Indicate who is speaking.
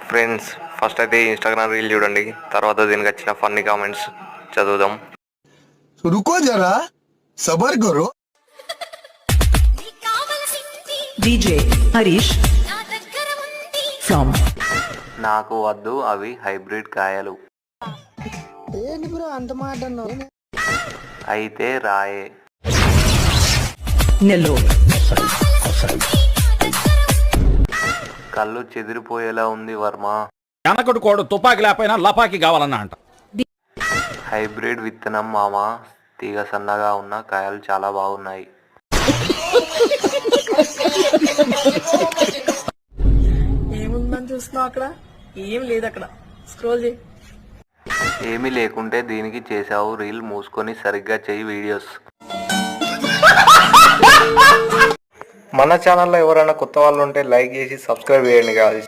Speaker 1: Friends first అయితే Instagram reel చూడండి, తర్వాత దీనికి వచ్చిన ఫన్నీ కామెంట్స్ చదువుదాం.
Speaker 2: रुको जरा सबर करो.
Speaker 3: DJ Harish from
Speaker 1: నాకు వద్దు అవి హైబ్రిడ్ కాయలు,
Speaker 4: ఏంటి బ్రో అంత మాట అన్నావు?
Speaker 1: అయితే రాయే.
Speaker 3: Nellore.
Speaker 1: కళ్ళు చెదిరిపోయేలా ఉంది వర్మ.
Speaker 5: వెనకటి కోడు తుపాకి లేకపోయినా లపాకి కావాలన్నా అంట.
Speaker 1: హైబ్రిడ్ విత్తనం మామ, తీగ సన్నగా ఉన్న కాయలు చాలా బాగున్నాయి.
Speaker 4: ఏముందని చూస్తున్నావు అక్కడ? ఏం లేదు అక్కడ, స్క్రోల్ చేయి.
Speaker 1: ఏమీ లేకుంటే దీనికి చేసావు రీల్, మూసుకొని సరిగ్గా చెయ్యి వీడియోస్. మన ఛానల్లో ఎవరైనా కొత్త వాళ్ళు ఉంటే లైక్ చేసి సబ్స్క్రైబ్ చేయండి.